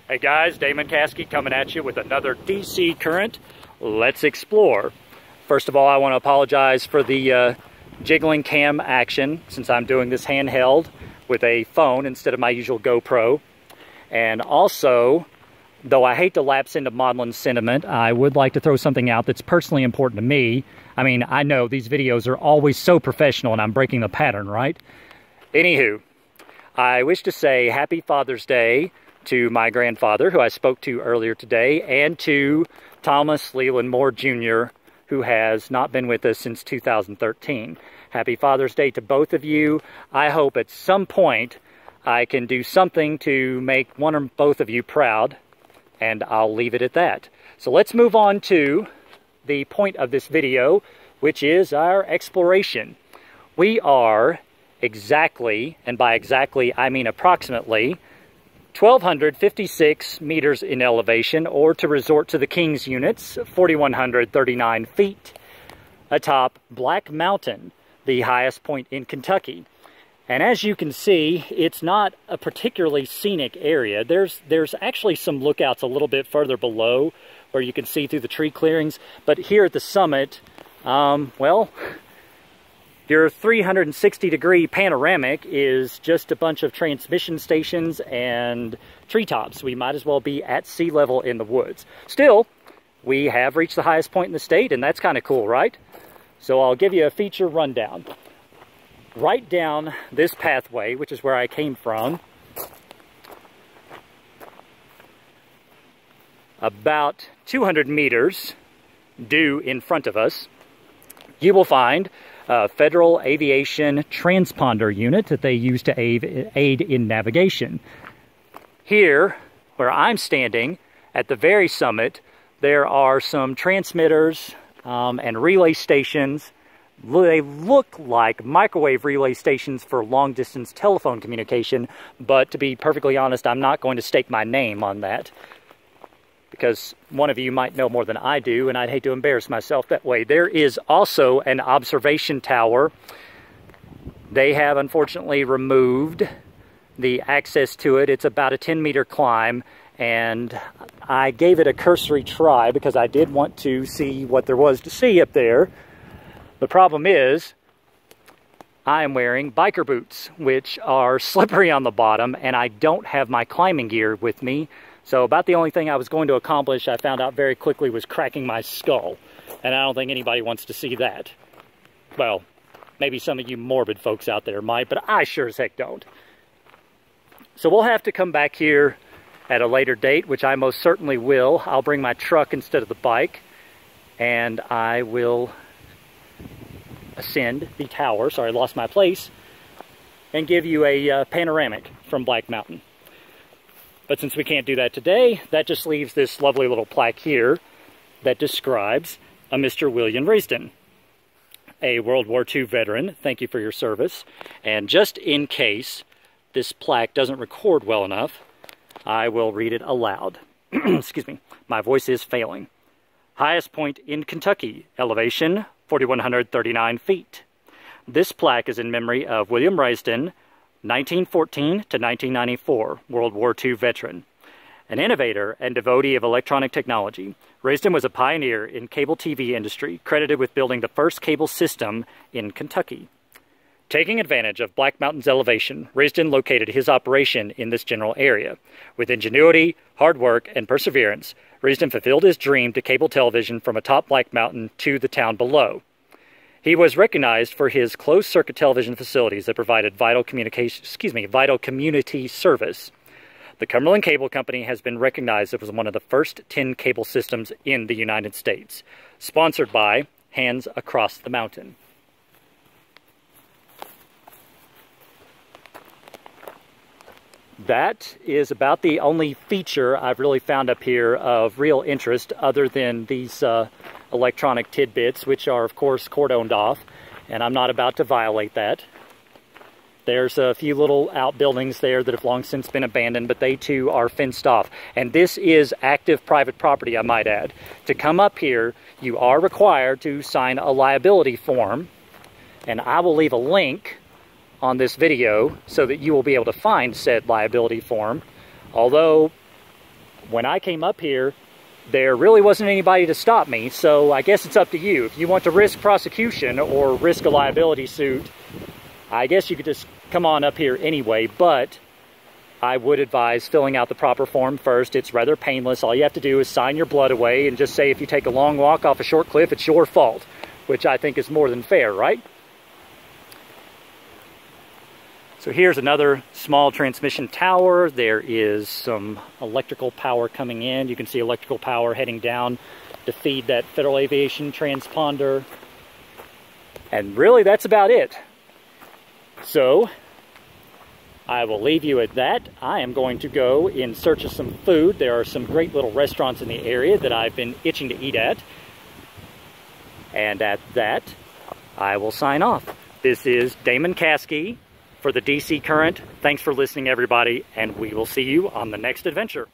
Hey guys, Damon Caskey coming at you with another DC Current Let's Explore. First of all, I want to apologize for the jiggling cam action since I'm doing this handheld with a phone instead of my usual GoPro. And also, though I hate to lapse into maudlin sentiment, I would like to throw something out that's personally important to me. I mean, I know these videos are always so professional and I'm breaking the pattern, right? Anywho, I wish to say Happy Father's Day to my grandfather, who I spoke to earlier today, and to Thomas Leland Moore Jr., who has not been with us since 2013. Happy Father's Day to both of you. I hope at some point I can do something to make one or both of you proud, and I'll leave it at that. So let's move on to the point of this video, which is our exploration. We are exactly, and by exactly I mean approximately, 1,256 meters in elevation, or to resort to the King's units, 4,139 feet, atop Black Mountain, the highest point in Kentucky. And as you can see, it's not a particularly scenic area. There's actually some lookouts a little bit further below where you can see through the tree clearings. But here at the summit, well, your 360-degree panoramic is just a bunch of transmission stations and treetops. We might as well be at sea level in the woods. Still, we have reached the highest point in the state, and that's kind of cool, right? So I'll give you a feature rundown. Right down this pathway, which is where I came from, about 200 meters due in front of us, you will find a Federal Aviation transponder unit that they use to aid in navigation. Here, where I'm standing, at the very summit, there are some transmitters and relay stations. They look like microwave relay stations for long-distance telephone communication, but to be perfectly honest, I'm not going to stake my name on that, because one of you might know more than I do, and I'd hate to embarrass myself that way. There is also an observation tower. They have unfortunately removed the access to it. It's about a 10-meter climb, and I gave it a cursory try because I did want to see what there was to see up there. The problem is, I am wearing biker boots, which are slippery on the bottom, and I don't have my climbing gear with me. So about the only thing I was going to accomplish, I found out very quickly, was cracking my skull. And I don't think anybody wants to see that. Well, maybe some of you morbid folks out there might, but I sure as heck don't. So we'll have to come back here at a later date, which I most certainly will. I'll bring my truck instead of the bike, and I will ascend the tower, sorry I lost my place, and give you a panoramic from Black Mountain. But since we can't do that today, that just leaves this lovely little plaque here that describes a Mr. William Risdon, a World War II veteran. Thank you for your service. And just in case this plaque doesn't record well enough, I will read it aloud. Excuse me, my voice is failing. Highest point in Kentucky, elevation 4,139 feet. This plaque is in memory of William Risdon, 1914 to 1994, World War II veteran. An innovator and devotee of electronic technology, Risdon was a pioneer in cable TV industry, credited with building the first cable system in Kentucky. Taking advantage of Black Mountain's elevation, Risdon located his operation in this general area. With ingenuity, hard work, and perseverance, Risdon fulfilled his dream to cable television from atop Black Mountain to the town below. He was recognized for his closed-circuit television facilities that provided vital community service. The Cumberland Cable Company has been recognized as one of the first 10 cable systems in the United States. Sponsored by Hands Across the Mountain. That is about the only feature I've really found up here of real interest, other than these electronic tidbits, which are of course cordoned off, and I'm not about to violate that. There's a few little outbuildings there that have long since been abandoned, but they too are fenced off. And this is active private property, I might add. To come up here, you are required to sign a liability form, and I will leave a link on this video so that you will be able to find said liability form. Although when I came up here, there really wasn't anybody to stop me, so I guess it's up to you. If you want to risk prosecution or risk a liability suit, I guess you could just come on up here anyway, but I would advise filling out the proper form first. It's rather painless. All you have to do is sign your blood away and just say if you take a long walk off a short cliff, it's your fault, which I think is more than fair, right? So here's another small transmission tower. There is some electrical power coming in. You can see electrical power heading down to feed that Federal Aviation transponder. And really, that's about it. So I will leave you at that. I am going to go in search of some food. There are some great little restaurants in the area that I've been itching to eat at. And at that, I will sign off. This is Damon Caskey for the DC Current. Thanks for listening, everybody, and we will see you on the next adventure.